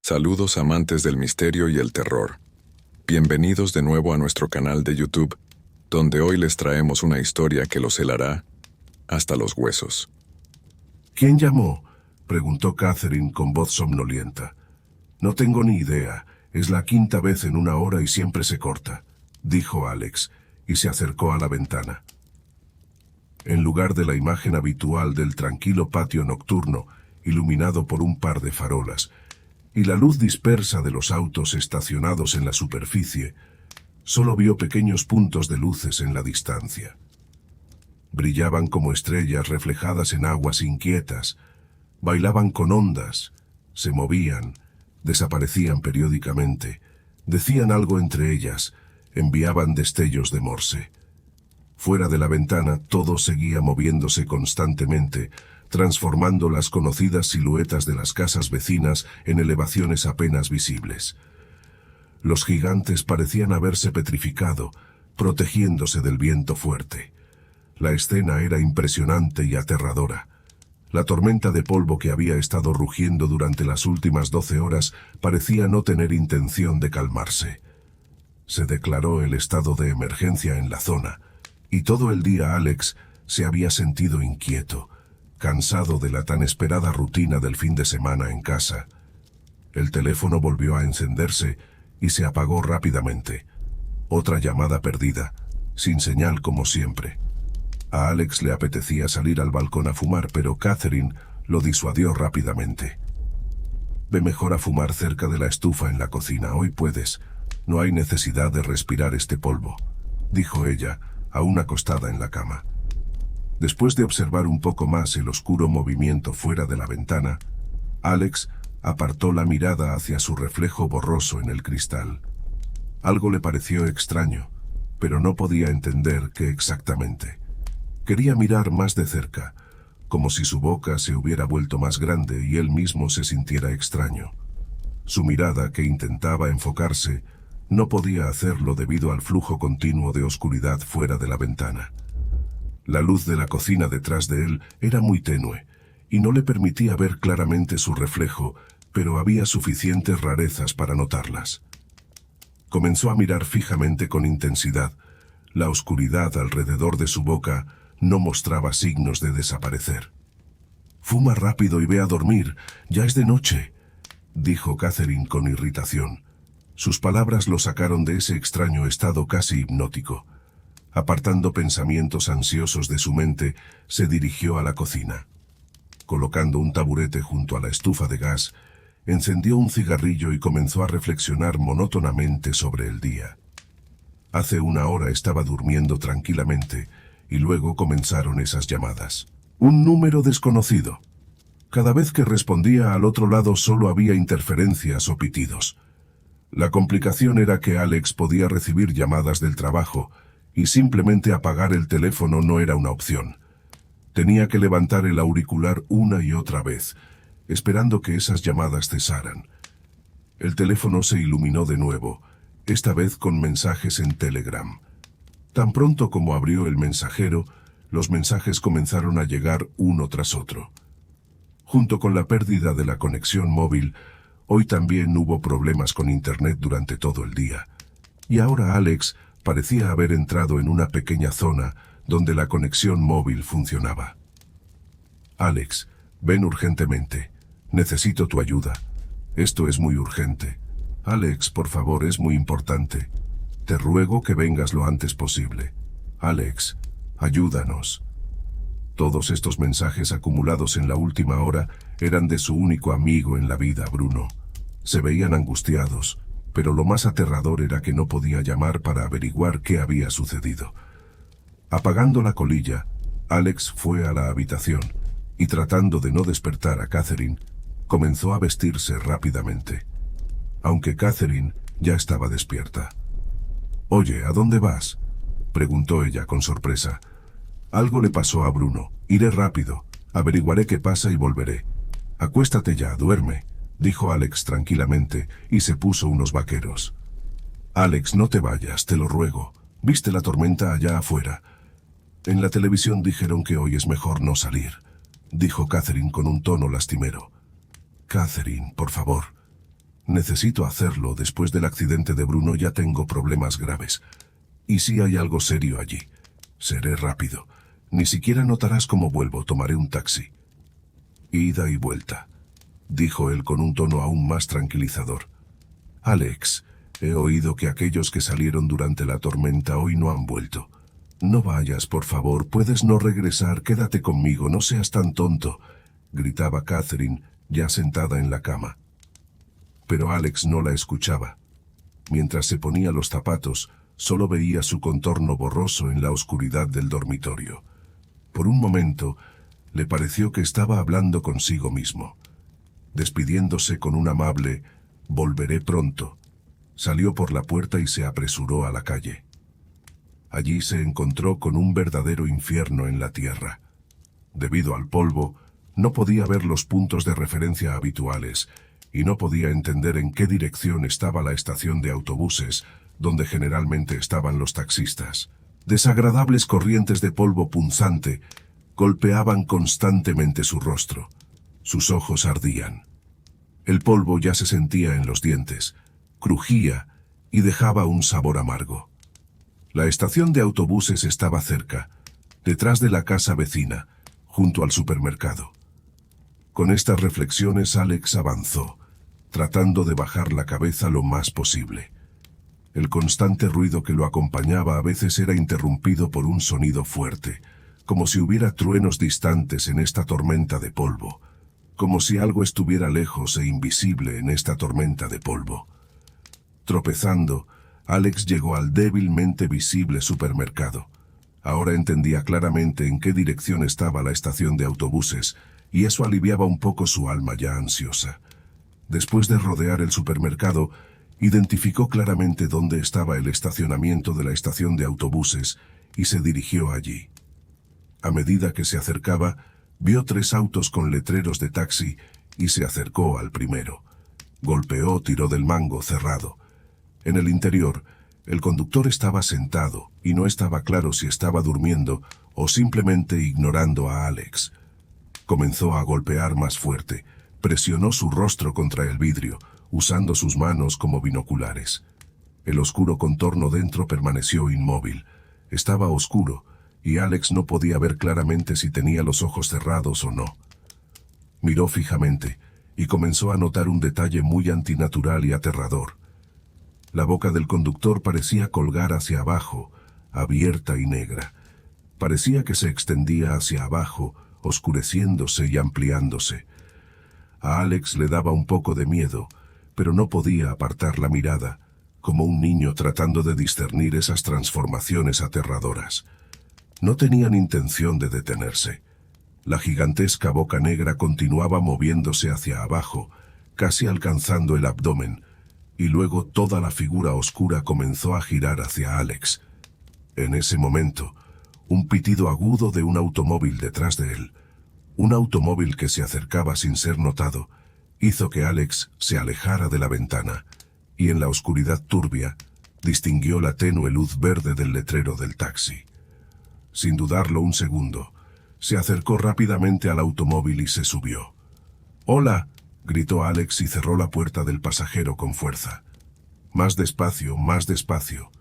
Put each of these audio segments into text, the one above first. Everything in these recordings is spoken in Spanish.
Saludos amantes del misterio y el terror. Bienvenidos de nuevo a nuestro canal de YouTube, donde hoy les traemos una historia que los helará hasta los huesos. ¿Quién llamó?, preguntó Catherine con voz somnolienta. No tengo ni idea, es la quinta vez en una hora y siempre se corta, dijo Alex, y se acercó a la ventana. En lugar de la imagen habitual del tranquilo patio nocturno, iluminado por un par de farolas, y la luz dispersa de los autos estacionados en la superficie, solo vio pequeños puntos de luces en la distancia. Brillaban como estrellas reflejadas en aguas inquietas, bailaban con ondas, se movían, desaparecían periódicamente, decían algo entre ellas, enviaban destellos de Morse. Fuera de la ventana todo seguía moviéndose constantemente, transformando las conocidas siluetas de las casas vecinas en elevaciones apenas visibles. Los gigantes parecían haberse petrificado, protegiéndose del viento fuerte. La escena era impresionante y aterradora. La tormenta de polvo que había estado rugiendo durante las últimas 12 horas parecía no tener intención de calmarse. Se declaró el estado de emergencia en la zona, y todo el día Alex se había sentido inquieto, cansado de la tan esperada rutina del fin de semana en casa. El teléfono volvió a encenderse y se apagó rápidamente. Otra llamada perdida, sin señal como siempre. A Alex le apetecía salir al balcón a fumar, pero Catherine lo disuadió rápidamente. Ve mejor a fumar cerca de la estufa en la cocina, hoy puedes. No hay necesidad de respirar este polvo, dijo ella, aún acostada en la cama. Después de observar un poco más el oscuro movimiento fuera de la ventana, Alex apartó la mirada hacia su reflejo borroso en el cristal. Algo le pareció extraño, pero no podía entender qué exactamente. Quería mirar más de cerca, como si su boca se hubiera vuelto más grande y él mismo se sintiera extraño. Su mirada, que intentaba enfocarse, no podía hacerlo debido al flujo continuo de oscuridad fuera de la ventana. La luz de la cocina detrás de él era muy tenue, y no le permitía ver claramente su reflejo, pero había suficientes rarezas para notarlas. Comenzó a mirar fijamente con intensidad. La oscuridad alrededor de su boca no mostraba signos de desaparecer. «Fuma rápido y ve a dormir, ya es de noche», dijo Catherine con irritación. Sus palabras lo sacaron de ese extraño estado casi hipnótico. Apartando pensamientos ansiosos de su mente, se dirigió a la cocina. Colocando un taburete junto a la estufa de gas, encendió un cigarrillo y comenzó a reflexionar monótonamente sobre el día. Hace una hora estaba durmiendo tranquilamente, y luego comenzaron esas llamadas. Un número desconocido. Cada vez que respondía al otro lado solo había interferencias o pitidos. La complicación era que Alex podía recibir llamadas del trabajo, y simplemente apagar el teléfono no era una opción. Tenía que levantar el auricular una y otra vez, esperando que esas llamadas cesaran. El teléfono se iluminó de nuevo, esta vez con mensajes en Telegram. Tan pronto como abrió el mensajero, los mensajes comenzaron a llegar uno tras otro. Junto con la pérdida de la conexión móvil, hoy también hubo problemas con Internet durante todo el día. Y ahora Alex parecía haber entrado en una pequeña zona donde la conexión móvil funcionaba. «Alex, ven urgentemente. Necesito tu ayuda. Esto es muy urgente. Alex, por favor, es muy importante. Te ruego que vengas lo antes posible. Alex, ayúdanos». Todos estos mensajes acumulados en la última hora eran de su único amigo en la vida, Bruno. Se veían angustiados, pero lo más aterrador era que no podía llamar para averiguar qué había sucedido. Apagando la colilla, Alex fue a la habitación y, tratando de no despertar a Catherine, comenzó a vestirse rápidamente. Aunque Catherine ya estaba despierta. «Oye, ¿a dónde vas?», preguntó ella con sorpresa. «Algo le pasó a Bruno. Iré rápido. Averiguaré qué pasa y volveré». «Acuéstate ya, duerme», dijo Alex tranquilamente y se puso unos vaqueros. «Alex, no te vayas, te lo ruego. ¿Viste la tormenta allá afuera? En la televisión dijeron que hoy es mejor no salir», dijo Catherine con un tono lastimero. «Catherine, por favor». Necesito hacerlo. Después del accidente de Bruno ya tengo problemas graves. ¿Y si hay algo serio allí? Seré rápido. Ni siquiera notarás cómo vuelvo. Tomaré un taxi. Ida y vuelta, dijo él con un tono aún más tranquilizador. Alex, he oído que aquellos que salieron durante la tormenta hoy no han vuelto. No vayas, por favor. Puedes no regresar. Quédate conmigo. No seas tan tonto, gritaba Catherine, ya sentada en la cama. Pero Alex no la escuchaba. Mientras se ponía los zapatos, solo veía su contorno borroso en la oscuridad del dormitorio. Por un momento, le pareció que estaba hablando consigo mismo. Despidiéndose con un amable «volveré pronto», salió por la puerta y se apresuró a la calle. Allí se encontró con un verdadero infierno en la tierra. Debido al polvo, no podía ver los puntos de referencia habituales y no podía entender en qué dirección estaba la estación de autobuses, donde generalmente estaban los taxistas. Desagradables corrientes de polvo punzante golpeaban constantemente su rostro. Sus ojos ardían. El polvo ya se sentía en los dientes, crujía y dejaba un sabor amargo. La estación de autobuses estaba cerca, detrás de la casa vecina, junto al supermercado. Con estas reflexiones Alex avanzó, tratando de bajar la cabeza lo más posible. El constante ruido que lo acompañaba a veces era interrumpido por un sonido fuerte, como si hubiera truenos distantes en esta tormenta de polvo, como si algo estuviera lejos e invisible en esta tormenta de polvo. Tropezando, Alex llegó al débilmente visible supermercado. Ahora entendía claramente en qué dirección estaba la estación de autobuses, y eso aliviaba un poco su alma ya ansiosa. Después de rodear el supermercado, identificó claramente dónde estaba el estacionamiento de la estación de autobuses y se dirigió allí. A medida que se acercaba, vio 3 autos con letreros de taxi y se acercó al primero. Golpeó, tiró del mango cerrado. En el interior, el conductor estaba sentado y no estaba claro si estaba durmiendo o simplemente ignorando a Alex. Comenzó a golpear más fuerte, presionó su rostro contra el vidrio, usando sus manos como binoculares. El oscuro contorno dentro permaneció inmóvil. Estaba oscuro, y Alex no podía ver claramente si tenía los ojos cerrados o no. Miró fijamente, y comenzó a notar un detalle muy antinatural y aterrador. La boca del conductor parecía colgar hacia abajo, abierta y negra. Parecía que se extendía hacia abajo, oscureciéndose y ampliándose. A Alex le daba un poco de miedo, pero no podía apartar la mirada, como un niño tratando de discernir esas transformaciones aterradoras. No tenían intención de detenerse. La gigantesca boca negra continuaba moviéndose hacia abajo, casi alcanzando el abdomen, y luego toda la figura oscura comenzó a girar hacia Alex. En ese momento, un pitido agudo de un automóvil detrás de él, un automóvil que se acercaba sin ser notado, hizo que Alex se alejara de la ventana, y en la oscuridad turbia, distinguió la tenue luz verde del letrero del taxi. Sin dudarlo un segundo, se acercó rápidamente al automóvil y se subió. «¡Hola!», gritó Alex y cerró la puerta del pasajero con fuerza. «Más despacio, más despacio».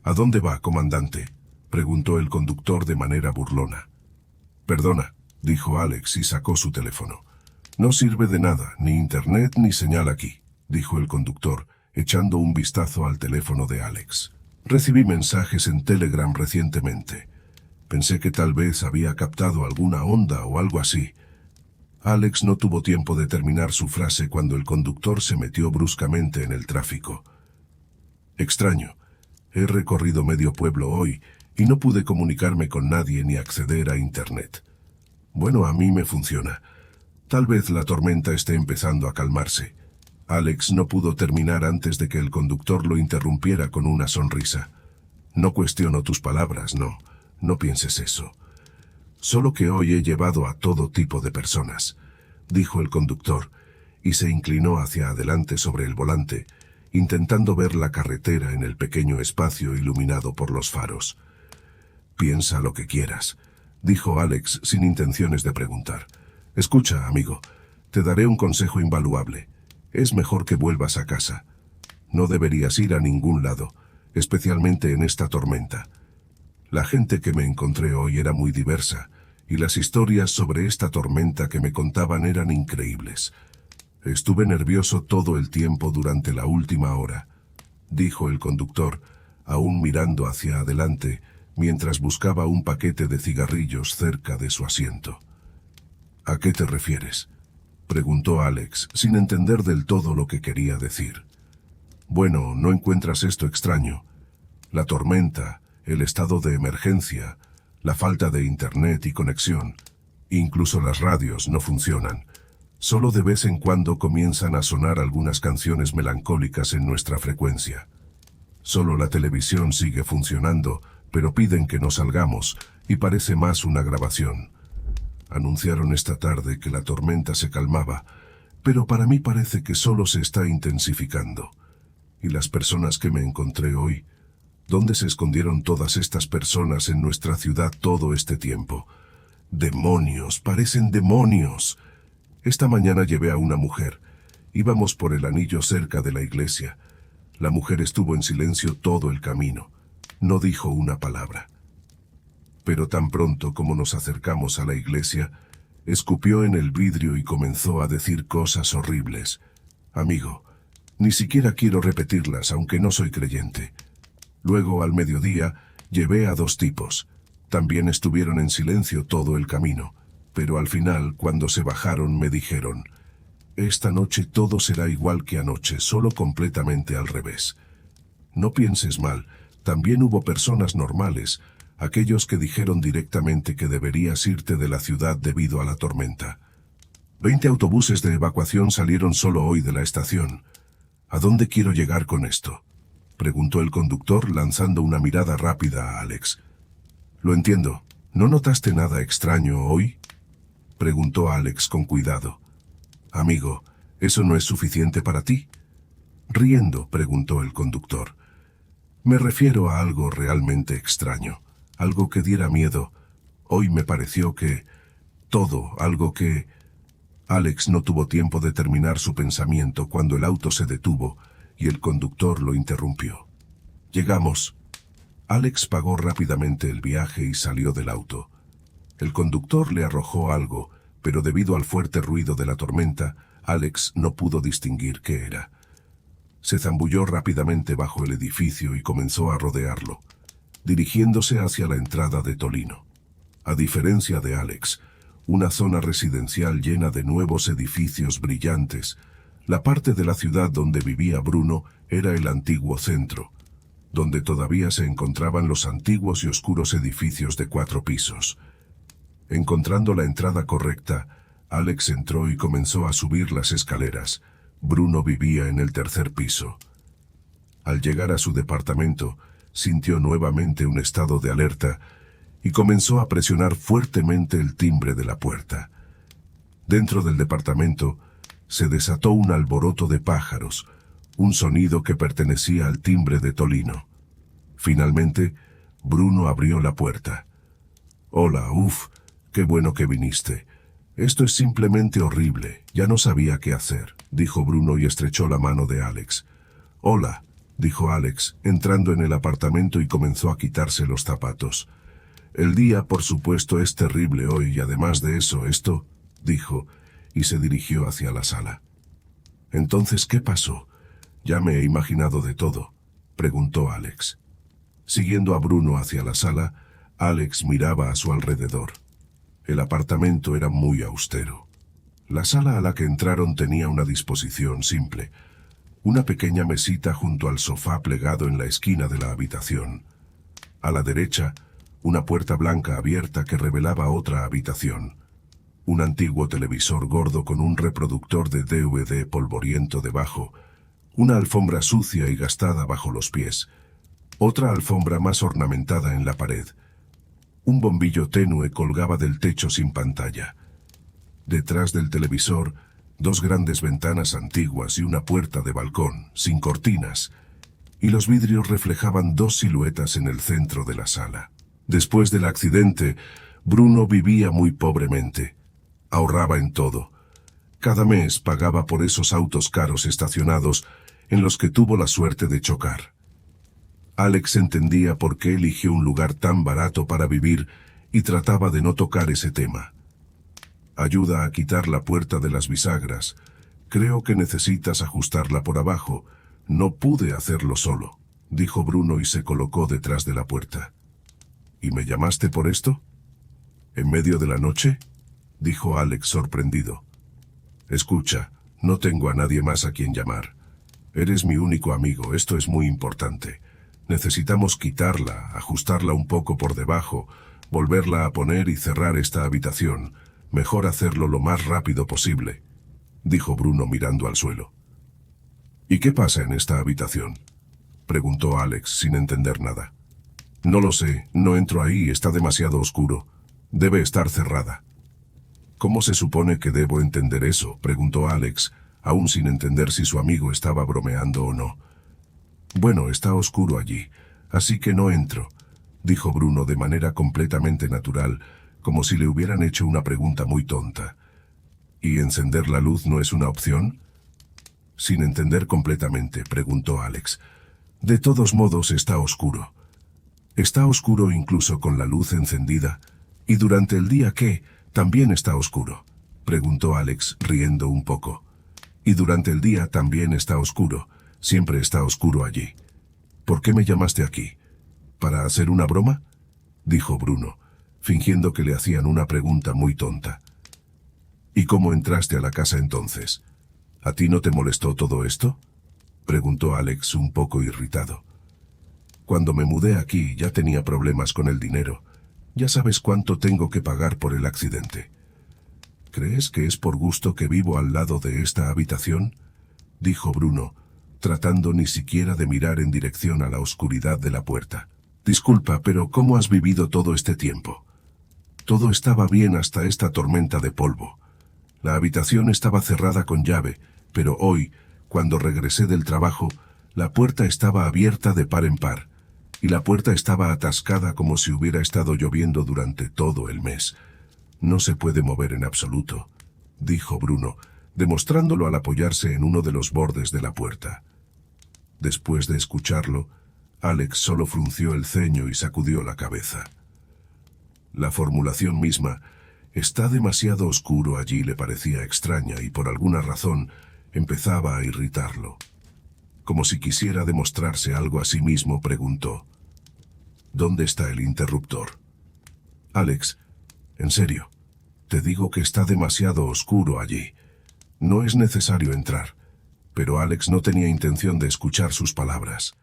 «¿A dónde va, comandante?», preguntó el conductor de manera burlona. «Perdona», dijo Alex y sacó su teléfono. «No sirve de nada, ni internet ni señal aquí», dijo el conductor, echando un vistazo al teléfono de Alex. «Recibí mensajes en Telegram recientemente. Pensé que tal vez había captado alguna onda o algo así». Alex no tuvo tiempo de terminar su frase cuando el conductor se metió bruscamente en el tráfico. «Extraño. He recorrido medio pueblo hoy y no pude comunicarme con nadie ni acceder a internet. Bueno, a mí me funciona. Tal vez la tormenta esté empezando a calmarse». Alex no pudo terminar antes de que el conductor lo interrumpiera con una sonrisa. «No cuestiono tus palabras, no. No pienses eso. Solo que hoy he llevado a todo tipo de personas», dijo el conductor, y se inclinó hacia adelante sobre el volante, intentando ver la carretera en el pequeño espacio iluminado por los faros. «Piensa lo que quieras», dijo Alex sin intenciones de preguntar. «Escucha, amigo, te daré un consejo invaluable. Es mejor que vuelvas a casa. No deberías ir a ningún lado, especialmente en esta tormenta. La gente que me encontré hoy era muy diversa, y las historias sobre esta tormenta que me contaban eran increíbles. Estuve nervioso todo el tiempo durante la última hora, dijo el conductor, aún mirando hacia adelante, mientras buscaba un paquete de cigarrillos cerca de su asiento. ¿A qué te refieres?, preguntó Alex, sin entender del todo lo que quería decir. Bueno, ¿no encuentras esto extraño? La tormenta, el estado de emergencia, la falta de internet y conexión, incluso las radios no funcionan. Solo de vez en cuando comienzan a sonar algunas canciones melancólicas en nuestra frecuencia. Solo la televisión sigue funcionando, pero piden que no salgamos, y parece más una grabación. Anunciaron esta tarde que la tormenta se calmaba, pero para mí parece que solo se está intensificando. Y las personas que me encontré hoy, ¿dónde se escondieron todas estas personas en nuestra ciudad todo este tiempo? ¡Demonios! ¡Parecen demonios! Esta mañana llevé a una mujer. Íbamos por el anillo cerca de la iglesia. La mujer estuvo en silencio todo el camino. No dijo una palabra. Pero tan pronto como nos acercamos a la iglesia, escupió en el vidrio y comenzó a decir cosas horribles. Amigo, ni siquiera quiero repetirlas, aunque no soy creyente. Luego, al mediodía, llevé a 2 tipos. También estuvieron en silencio todo el camino, pero al final, cuando se bajaron, me dijeron: «Esta noche todo será igual que anoche, solo completamente al revés». No pienses mal, también hubo personas normales, aquellos que dijeron directamente que deberías irte de la ciudad debido a la tormenta. 20 autobuses de evacuación salieron solo hoy de la estación. ¿A dónde quiero llegar con esto?, preguntó el conductor lanzando una mirada rápida a Alex. Lo entiendo. ¿No notaste nada extraño hoy?, preguntó Alex con cuidado. Amigo, ¿eso no es suficiente para ti?, riendo, preguntó el conductor. Me refiero a algo realmente extraño, algo que diera miedo. Hoy me pareció que... algo que... Alex no tuvo tiempo de terminar su pensamiento cuando el auto se detuvo y el conductor lo interrumpió. Llegamos. Alex pagó rápidamente el viaje y salió del auto. El conductor le arrojó algo, pero debido al fuerte ruido de la tormenta, Alex no pudo distinguir qué era. Se zambulló rápidamente bajo el edificio y comenzó a rodearlo, dirigiéndose hacia la entrada de Tolino. A diferencia de Alex, una zona residencial llena de nuevos edificios brillantes, la parte de la ciudad donde vivía Bruno era el antiguo centro, donde todavía se encontraban los antiguos y oscuros edificios de 4 pisos. Encontrando la entrada correcta, Alex entró y comenzó a subir las escaleras. Bruno vivía en el 3er piso. Al llegar a su departamento, sintió nuevamente un estado de alerta y comenzó a presionar fuertemente el timbre de la puerta. Dentro del departamento se desató un alboroto de pájaros, un sonido que pertenecía al timbre de Tolino. Finalmente, Bruno abrió la puerta. «Hola, qué bueno que viniste. Esto es simplemente horrible, ya no sabía qué hacer», dijo Bruno y estrechó la mano de Alex. «Hola», dijo Alex, entrando en el apartamento y comenzó a quitarse los zapatos. «El día, por supuesto, es terrible hoy y además de eso, esto», dijo, y se dirigió hacia la sala. «Entonces, ¿qué pasó? Ya me he imaginado de todo», preguntó Alex. Siguiendo a Bruno hacia la sala, Alex miraba a su alrededor. El apartamento era muy austero. La sala a la que entraron tenía una disposición simple. Una pequeña mesita junto al sofá plegado en la esquina de la habitación. A la derecha, una puerta blanca abierta que revelaba otra habitación. Un antiguo televisor gordo con un reproductor de DVD polvoriento debajo. Una alfombra sucia y gastada bajo los pies. Otra alfombra más ornamentada en la pared. Un bombillo tenue colgaba del techo sin pantalla. Detrás del televisor, 2 grandes ventanas antiguas y una puerta de balcón, sin cortinas, y los vidrios reflejaban 2 siluetas en el centro de la sala. Después del accidente, Bruno vivía muy pobremente. Ahorraba en todo. Cada mes pagaba por esos autos caros estacionados en los que tuvo la suerte de chocar. Alex entendía por qué eligió un lugar tan barato para vivir y trataba de no tocar ese tema. Ayuda a quitar la puerta de las bisagras. Creo que necesitas ajustarla por abajo. No pude hacerlo solo, dijo Bruno y se colocó detrás de la puerta. ¿Y me llamaste por esto? ¿En medio de la noche?, dijo Alex sorprendido. Escucha, no tengo a nadie más a quien llamar. Eres mi único amigo, esto es muy importante. Necesitamos quitarla, ajustarla un poco por debajo, volverla a poner y cerrar esta habitación. Mejor hacerlo lo más rápido posible, dijo Bruno mirando al suelo. ¿Y qué pasa en esta habitación?, preguntó Alex sin entender nada. No lo sé, no entro ahí, está demasiado oscuro. Debe estar cerrada. ¿Cómo se supone que debo entender eso?, preguntó Alex, aún sin entender si su amigo estaba bromeando o no. Bueno, está oscuro allí, así que no entro, dijo Bruno de manera completamente natural, como si le hubieran hecho una pregunta muy tonta. ¿Y encender la luz no es una opción? Sin entender completamente, preguntó Alex. De todos modos está oscuro. Está oscuro incluso con la luz encendida. ¿Y durante el día qué? ¿También está oscuro?, preguntó Alex, riendo un poco. Y durante el día también está oscuro. Siempre está oscuro allí. ¿Por qué me llamaste aquí? ¿Para hacer una broma?, dijo Bruno, fingiendo que le hacían una pregunta muy tonta. ¿Y cómo entraste a la casa entonces? ¿A ti no te molestó todo esto?, preguntó Alex un poco irritado. Cuando me mudé aquí ya tenía problemas con el dinero. Ya sabes cuánto tengo que pagar por el accidente. ¿Crees que es por gusto que vivo al lado de esta habitación?, dijo Bruno, tratando ni siquiera de mirar en dirección a la oscuridad de la puerta. Disculpa, pero ¿cómo has vivido todo este tiempo? Todo estaba bien hasta esta tormenta de polvo. La habitación estaba cerrada con llave, pero hoy, cuando regresé del trabajo, la puerta estaba abierta de par en par, y la puerta estaba atascada como si hubiera estado lloviendo durante todo el mes. No se puede mover en absoluto, dijo Bruno, demostrándolo al apoyarse en uno de los bordes de la puerta. Después de escucharlo, Alex solo frunció el ceño y sacudió la cabeza. La formulación misma, «está demasiado oscuro allí», le parecía extraña y por alguna razón empezaba a irritarlo. Como si quisiera demostrarse algo a sí mismo, preguntó: «¿Dónde está el interruptor?». «Alex, en serio, te digo que está demasiado oscuro allí. No es necesario entrar». Pero Alex no tenía intención de escuchar sus palabras.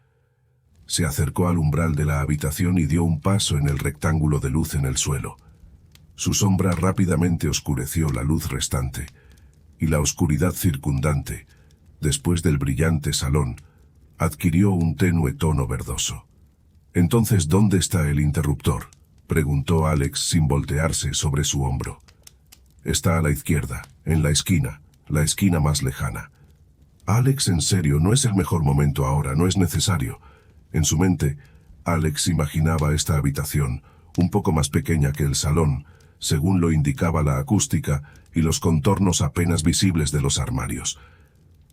Se acercó al umbral de la habitación y dio un paso en el rectángulo de luz en el suelo. Su sombra rápidamente oscureció la luz restante, y la oscuridad circundante, después del brillante salón, adquirió un tenue tono verdoso. «Entonces, ¿dónde está el interruptor?», preguntó Alex sin voltearse sobre su hombro. «Está a la izquierda, en la esquina más lejana». «Alex, en serio, no es el mejor momento ahora, no es necesario». En su mente, Alex imaginaba esta habitación, un poco más pequeña que el salón, según lo indicaba la acústica y los contornos apenas visibles de los armarios.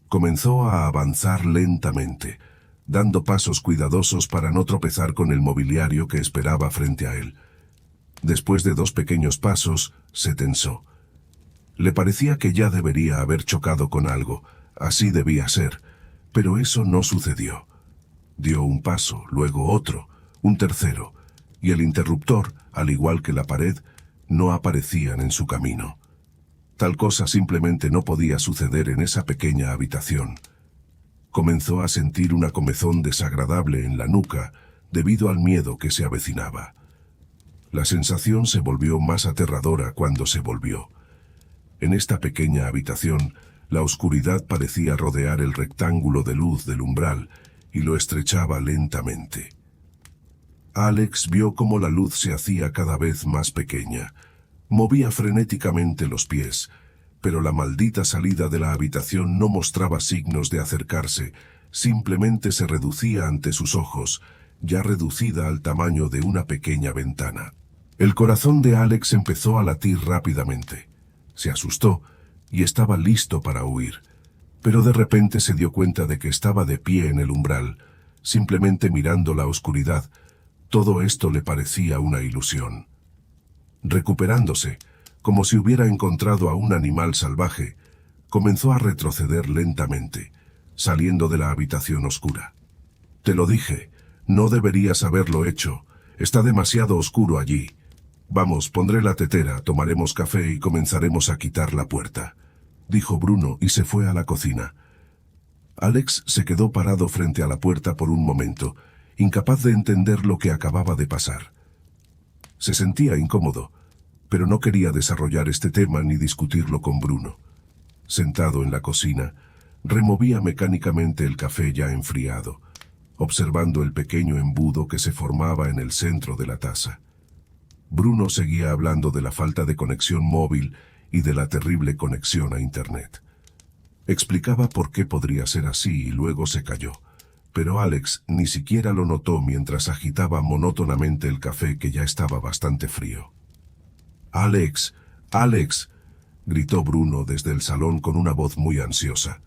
Comenzó a avanzar lentamente, dando pasos cuidadosos para no tropezar con el mobiliario que esperaba frente a él. Después de 2 pequeños pasos, se tensó. Le parecía que ya debería haber chocado con algo, así debía ser, pero eso no sucedió. Dio un paso, luego otro, un tercero, y el interruptor, al igual que la pared, no aparecían en su camino. Tal cosa simplemente no podía suceder en esa pequeña habitación. Comenzó a sentir una comezón desagradable en la nuca debido al miedo que se avecinaba. La sensación se volvió más aterradora cuando se volvió. En esta pequeña habitación, la oscuridad parecía rodear el rectángulo de luz del umbral y lo estrechaba lentamente. Alex vio cómo la luz se hacía cada vez más pequeña. Movía frenéticamente los pies, pero la maldita salida de la habitación no mostraba signos de acercarse, simplemente se reducía ante sus ojos, ya reducida al tamaño de una pequeña ventana. El corazón de Alex empezó a latir rápidamente. Se asustó, y estaba listo para huir. Pero de repente se dio cuenta de que estaba de pie en el umbral, simplemente mirando la oscuridad. Todo esto le parecía una ilusión. Recuperándose, como si hubiera encontrado a un animal salvaje, comenzó a retroceder lentamente, saliendo de la habitación oscura. «Te lo dije, no deberías haberlo hecho. Está demasiado oscuro allí. Vamos, pondré la tetera, tomaremos café y comenzaremos a quitar la puerta», dijo Bruno y se fue a la cocina. Alex se quedó parado frente a la puerta por un momento, incapaz de entender lo que acababa de pasar. Se sentía incómodo, pero no quería desarrollar este tema ni discutirlo con Bruno. Sentado en la cocina, removía mecánicamente el café ya enfriado, observando el pequeño embudo que se formaba en el centro de la taza. Bruno seguía hablando de la falta de conexión móvil y de la terrible conexión a Internet. Explicaba por qué podría ser así y luego se calló, pero Alex ni siquiera lo notó mientras agitaba monótonamente el café que ya estaba bastante frío. «¡Alex! ¡Alex!», gritó Bruno desde el salón con una voz muy ansiosa.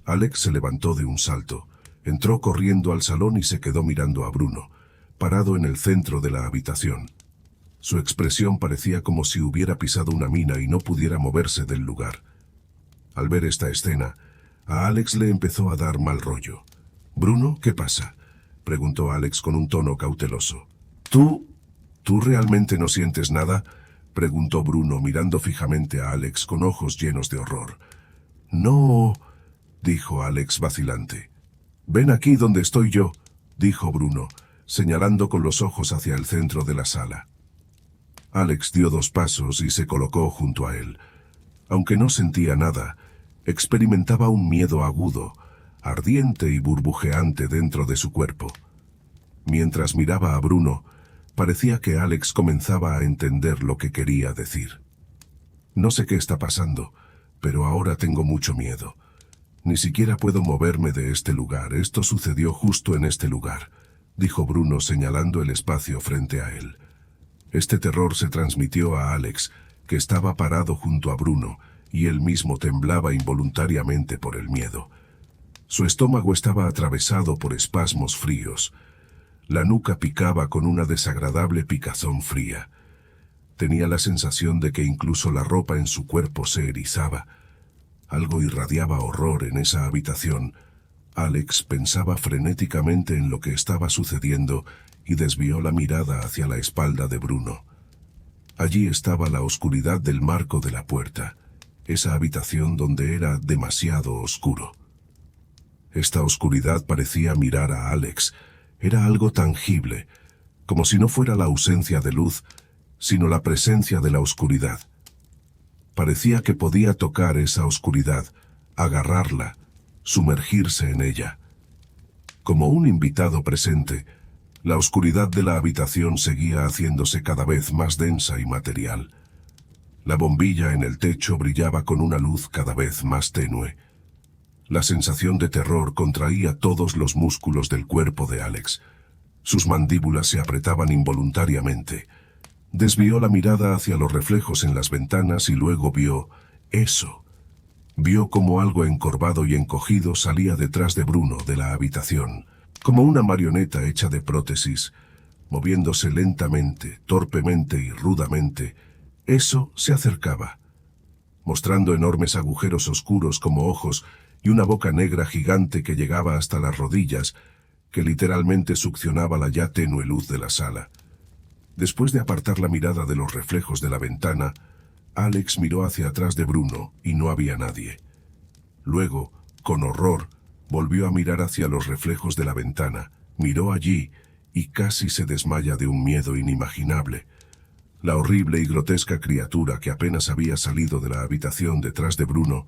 Alex se levantó de un salto, entró corriendo al salón y se quedó mirando a Bruno, parado en el centro de la habitación. Su expresión parecía como si hubiera pisado una mina y no pudiera moverse del lugar. Al ver esta escena, a Alex le empezó a dar mal rollo. «Bruno, ¿qué pasa?», preguntó Alex con un tono cauteloso. ¿Tú realmente no sientes nada?», preguntó Bruno mirando fijamente a Alex con ojos llenos de horror. «No», dijo Alex vacilante. «Ven aquí donde estoy yo», dijo Bruno, señalando con los ojos hacia el centro de la sala. Alex dio 2 pasos y se colocó junto a él. Aunque no sentía nada, experimentaba un miedo agudo, ardiente y burbujeante dentro de su cuerpo. Mientras miraba a Bruno, parecía que Alex comenzaba a entender lo que quería decir. «No sé qué está pasando, pero ahora tengo mucho miedo. Ni siquiera puedo moverme de este lugar. Esto sucedió justo en este lugar», dijo Bruno señalando el espacio frente a él. Este terror se transmitió a Alex, que estaba parado junto a Bruno, y él mismo temblaba involuntariamente por el miedo. Su estómago estaba atravesado por espasmos fríos. La nuca picaba con una desagradable picazón fría. Tenía la sensación de que incluso la ropa en su cuerpo se erizaba. Algo irradiaba horror en esa habitación. Alex pensaba frenéticamente en lo que estaba sucediendo y desvió la mirada hacia la espalda de Bruno. Allí estaba la oscuridad del marco de la puerta, esa habitación donde era demasiado oscuro. Esta oscuridad parecía mirar a Alex. Era algo tangible, como si no fuera la ausencia de luz, sino la presencia de la oscuridad. Parecía que podía tocar esa oscuridad, agarrarla, sumergirse en ella. Como un invitado presente, la oscuridad de la habitación seguía haciéndose cada vez más densa y material. La bombilla en el techo brillaba con una luz cada vez más tenue. La sensación de terror contraía todos los músculos del cuerpo de Alex. Sus mandíbulas se apretaban involuntariamente. Desvió la mirada hacia los reflejos en las ventanas y luego vio eso. Vio como algo encorvado y encogido salía detrás de Bruno de la habitación, como una marioneta hecha de prótesis, moviéndose lentamente, torpemente y rudamente. Eso se acercaba, mostrando enormes agujeros oscuros como ojos y una boca negra gigante que llegaba hasta las rodillas, que literalmente succionaba la ya tenue luz de la sala. Después de apartar la mirada de los reflejos de la ventana, Alex miró hacia atrás de Bruno y no había nadie. Luego, con horror, volvió a mirar hacia los reflejos de la ventana, miró allí y casi se desmaya de un miedo inimaginable. La horrible y grotesca criatura que apenas había salido de la habitación detrás de Bruno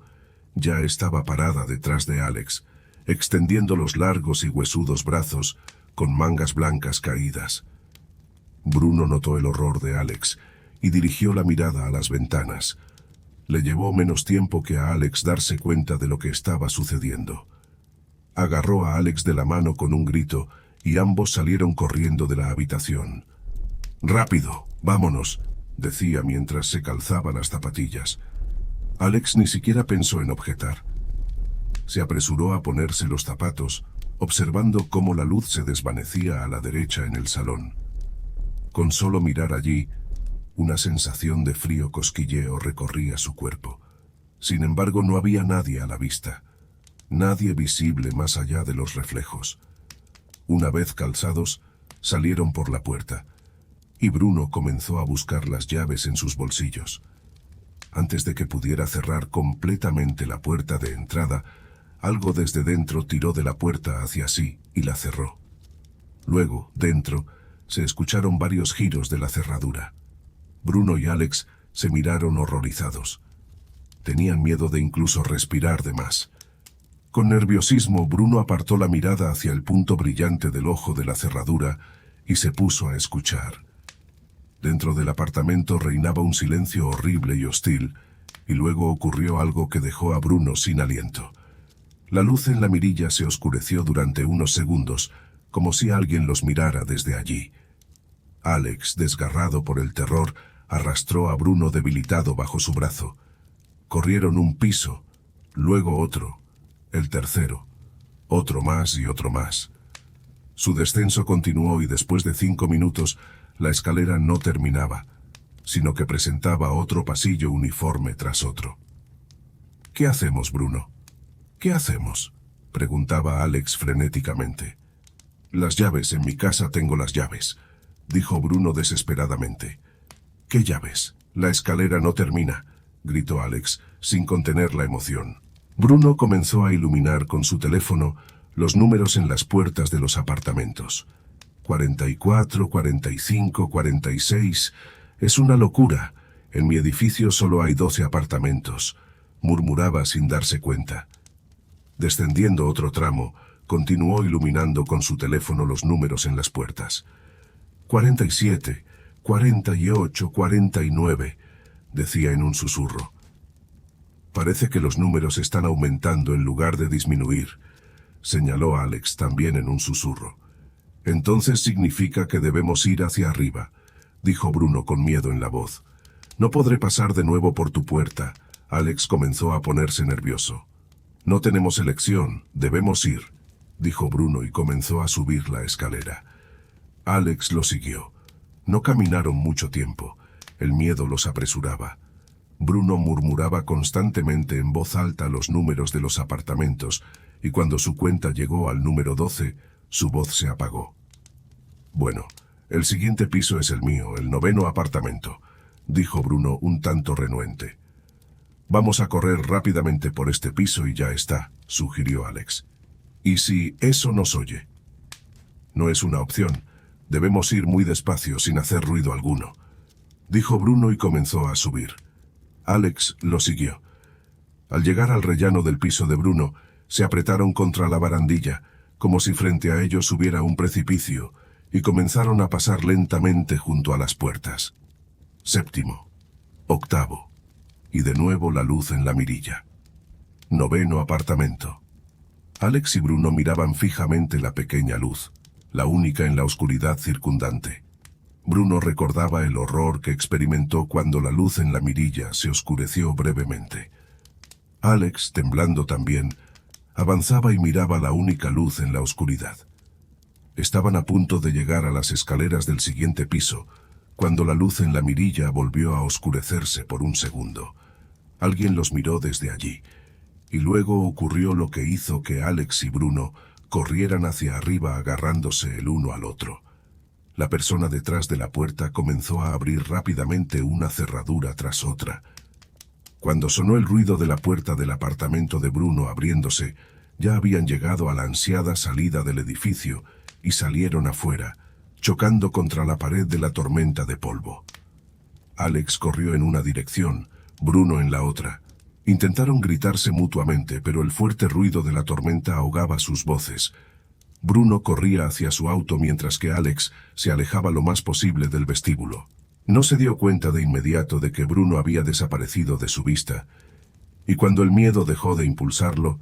ya estaba parada detrás de Alex, extendiendo los largos y huesudos brazos con mangas blancas caídas. Bruno notó el horror de Alex y dirigió la mirada a las ventanas. Le llevó menos tiempo que a Alex darse cuenta de lo que estaba sucediendo. Agarró a Alex de la mano con un grito y ambos salieron corriendo de la habitación. «Rápido, vámonos», decía mientras se calzaba las zapatillas. Alex ni siquiera pensó en objetar. Se apresuró a ponerse los zapatos, observando cómo la luz se desvanecía a la derecha en el salón. Con solo mirar allí, una sensación de frío cosquilleo recorría su cuerpo. Sin embargo, no había nadie a la vista, nadie visible más allá de los reflejos. Una vez calzados, salieron por la puerta, y Bruno comenzó a buscar las llaves en sus bolsillos. Antes de que pudiera cerrar completamente la puerta de entrada, algo desde dentro tiró de la puerta hacia sí y la cerró. Luego, dentro, se escucharon varios giros de la cerradura. Bruno y Alex se miraron horrorizados. Tenían miedo de incluso respirar de más. Con nerviosismo, Bruno apartó la mirada hacia el punto brillante del ojo de la cerradura y se puso a escuchar. Dentro del apartamento reinaba un silencio horrible y hostil, y luego ocurrió algo que dejó a Bruno sin aliento. La luz en la mirilla se oscureció durante unos segundos, como si alguien los mirara desde allí. Alex, desgarrado por el terror, arrastró a Bruno debilitado bajo su brazo. Corrieron un piso, luego otro, el tercero, otro más y otro más. Su descenso continuó y después de 5 minutos, la escalera no terminaba, sino que presentaba otro pasillo uniforme tras otro. ¿Qué hacemos, Bruno? ¿Qué hacemos?, preguntaba Alex frenéticamente. Las llaves, en mi casa tengo las llaves, dijo Bruno desesperadamente. ¿Qué llaves? La escalera no termina, gritó Alex, sin contener la emoción. Bruno comenzó a iluminar con su teléfono los números en las puertas de los apartamentos. 44, 45, 46... Es una locura. En mi edificio solo hay 12 apartamentos, murmuraba sin darse cuenta. Descendiendo otro tramo, continuó iluminando con su teléfono los números en las puertas. 47, 48, 49, decía en un susurro. Parece que los números están aumentando en lugar de disminuir, señaló Alex también en un susurro. Entonces significa que debemos ir hacia arriba, dijo Bruno con miedo en la voz. No podré pasar de nuevo por tu puerta. Alex comenzó a ponerse nervioso. No tenemos elección, debemos ir, dijo Bruno y comenzó a subir la escalera. Alex lo siguió. No caminaron mucho tiempo. El miedo los apresuraba. Bruno murmuraba constantemente en voz alta los números de los apartamentos, y cuando su cuenta llegó al número 12, su voz se apagó. Bueno, el siguiente piso es el mío, el 9º apartamento, dijo Bruno un tanto renuente. Vamos a correr rápidamente por este piso y ya está, sugirió Alex. ¿Y si eso nos oye? No es una opción. Debemos ir muy despacio sin hacer ruido alguno, dijo Bruno y comenzó a subir. Alex lo siguió. Al llegar al rellano del piso de Bruno, se apretaron contra la barandilla, como si frente a ellos hubiera un precipicio, y comenzaron a pasar lentamente junto a las puertas. 7º, 8º, y de nuevo la luz en la mirilla. 9º apartamento. Alex y Bruno miraban fijamente la pequeña luz, la única en la oscuridad circundante. Bruno recordaba el horror que experimentó cuando la luz en la mirilla se oscureció brevemente. Alex, temblando también, avanzaba y miraba la única luz en la oscuridad. Estaban a punto de llegar a las escaleras del siguiente piso, cuando la luz en la mirilla volvió a oscurecerse por un segundo. Alguien los miró desde allí, y luego ocurrió lo que hizo que Alex y Bruno corrieran hacia arriba agarrándose el uno al otro. La persona detrás de la puerta comenzó a abrir rápidamente una cerradura tras otra. Cuando sonó el ruido de la puerta del apartamento de Bruno abriéndose, ya habían llegado a la ansiada salida del edificio y salieron afuera, chocando contra la pared de la tormenta de polvo. Alex corrió en una dirección, Bruno en la otra. Intentaron gritarse mutuamente, pero el fuerte ruido de la tormenta ahogaba sus voces. Bruno corría hacia su auto mientras que Alex se alejaba lo más posible del vestíbulo. No se dio cuenta de inmediato de que Bruno había desaparecido de su vista, y cuando el miedo dejó de impulsarlo,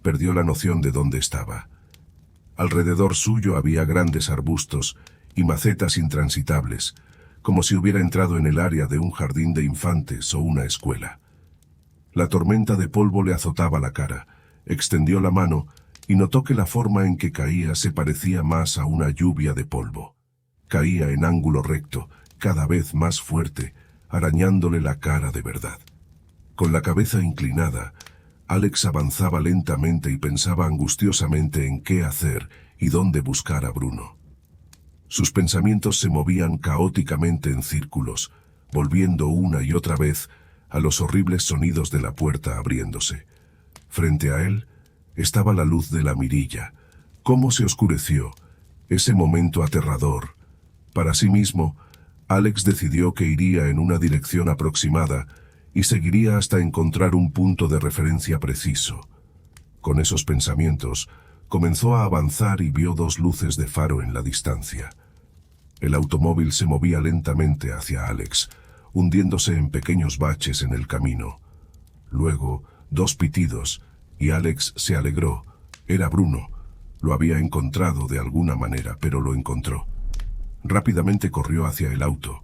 perdió la noción de dónde estaba. Alrededor suyo había grandes arbustos y macetas intransitables, como si hubiera entrado en el área de un jardín de infantes o una escuela. La tormenta de polvo le azotaba la cara. Extendió la mano y notó que la forma en que caía se parecía más a una lluvia de polvo. Caía en ángulo recto, cada vez más fuerte, arañándole la cara de verdad. Con la cabeza inclinada, Alex avanzaba lentamente y pensaba angustiosamente en qué hacer y dónde buscar a Bruno. Sus pensamientos se movían caóticamente en círculos, volviendo una y otra vez a los horribles sonidos de la puerta abriéndose. Frente a él estaba la luz de la mirilla. Cómo se oscureció, ese momento aterrador. Para sí mismo, Alex decidió que iría en una dirección aproximada y seguiría hasta encontrar un punto de referencia preciso. Con esos pensamientos, comenzó a avanzar y vio dos luces de faro en la distancia. El automóvil se movía lentamente hacia Alex, hundiéndose en pequeños baches en el camino. Luego, dos pitidos, y Alex se alegró. Era Bruno. Lo había encontrado de alguna manera, pero lo encontró. Rápidamente corrió hacia el auto.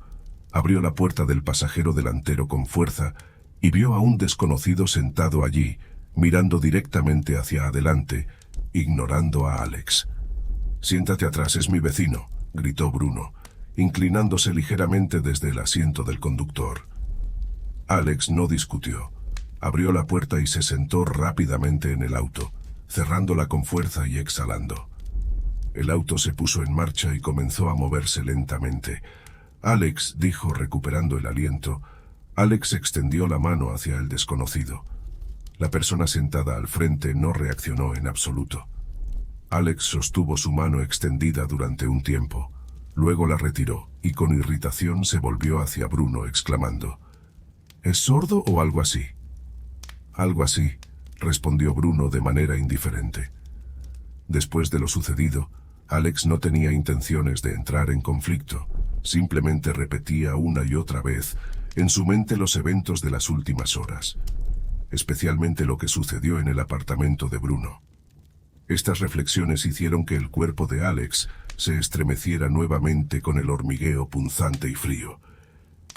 Abrió la puerta del pasajero delantero con fuerza y vio a un desconocido sentado allí, mirando directamente hacia adelante, ignorando a Alex. «Siéntate atrás, es mi vecino», gritó Bruno, inclinándose ligeramente desde el asiento del conductor. Alex no discutió. Abrió la puerta y se sentó rápidamente en el auto, cerrándola con fuerza y exhalando. El auto se puso en marcha y comenzó a moverse lentamente. «Alex», dijo recuperando el aliento. Alex extendió la mano hacia el desconocido. La persona sentada al frente no reaccionó en absoluto. Alex sostuvo su mano extendida durante un tiempo. Luego la retiró y con irritación se volvió hacia Bruno exclamando: «¿Es sordo o algo así?» «Algo así», respondió Bruno de manera indiferente. Después de lo sucedido, Alex no tenía intenciones de entrar en conflicto. Simplemente repetía una y otra vez en su mente los eventos de las últimas horas, especialmente lo que sucedió en el apartamento de Bruno. Estas reflexiones hicieron que el cuerpo de Alex se estremeciera nuevamente con el hormigueo punzante y frío.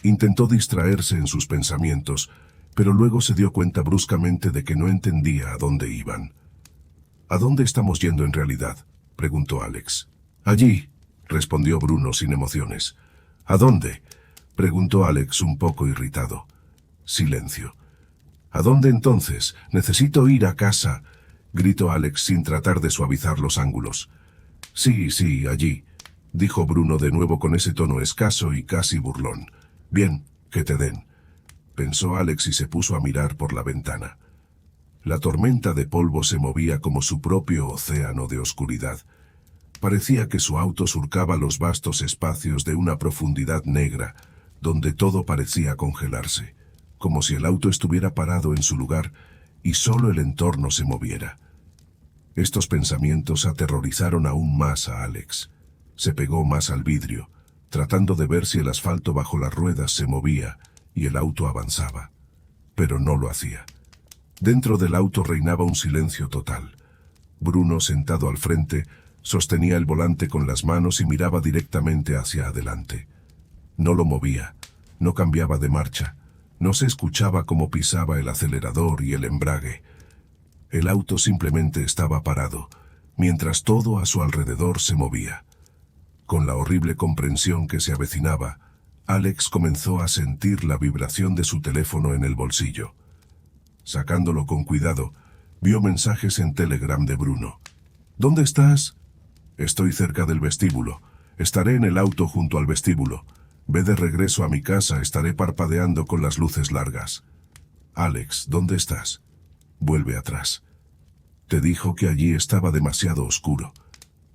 Intentó distraerse en sus pensamientos, pero luego se dio cuenta bruscamente de que no entendía a dónde iban. «¿A dónde estamos yendo en realidad?», preguntó Alex. «Allí», respondió Bruno sin emociones. «¿A dónde?», preguntó Alex un poco irritado. Silencio. «¿A dónde entonces? Necesito ir a casa», gritó Alex sin tratar de suavizar los ángulos. Sí, allí», dijo Bruno de nuevo con ese tono escaso y casi burlón. «Bien, que te den», pensó Alex y se puso a mirar por la ventana. La tormenta de polvo se movía como su propio océano de oscuridad. Parecía que su auto surcaba los vastos espacios de una profundidad negra, donde todo parecía congelarse, como si el auto estuviera parado en su lugar y solo el entorno se moviera. Estos pensamientos aterrorizaron aún más a Alex. Se pegó más al vidrio, tratando de ver si el asfalto bajo las ruedas se movía y el auto avanzaba. Pero no lo hacía. Dentro del auto reinaba un silencio total. Bruno, sentado al frente, sostenía el volante con las manos y miraba directamente hacia adelante. No lo movía, no cambiaba de marcha, no se escuchaba cómo pisaba el acelerador y el embrague. El auto simplemente estaba parado, mientras todo a su alrededor se movía. Con la horrible comprensión que se avecinaba, Alex comenzó a sentir la vibración de su teléfono en el bolsillo. Sacándolo con cuidado, vio mensajes en Telegram de Bruno. «¿Dónde estás?» «Estoy cerca del vestíbulo. Estaré en el auto junto al vestíbulo. Ve de regreso a mi casa, estaré parpadeando con las luces largas». «Alex, ¿dónde estás?» «Vuelve atrás». «Te dijo que allí estaba demasiado oscuro»,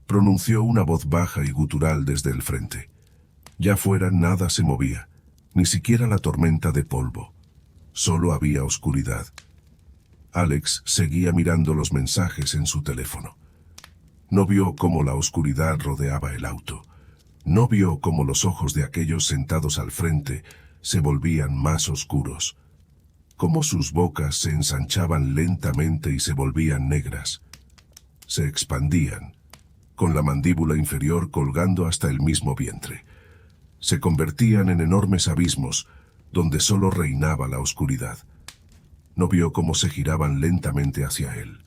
pronunció una voz baja y gutural desde el frente. Ya fuera nada se movía, ni siquiera la tormenta de polvo. Solo había oscuridad. Alex seguía mirando los mensajes en su teléfono. No vio cómo la oscuridad rodeaba el auto. No vio cómo los ojos de aquellos sentados al frente se volvían más oscuros. Cómo sus bocas se ensanchaban lentamente y se volvían negras. Se expandían, con la mandíbula inferior colgando hasta el mismo vientre. Se convertían en enormes abismos, donde solo reinaba la oscuridad. no vio cómo se giraban lentamente hacia él.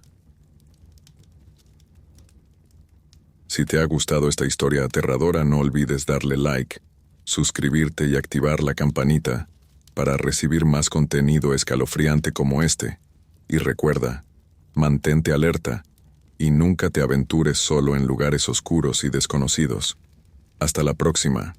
Si te ha gustado esta historia aterradora, no olvides darle like, suscribirte y activar la campanita para recibir más contenido escalofriante como este. Y recuerda, mantente alerta y nunca te aventures solo en lugares oscuros y desconocidos. Hasta la próxima.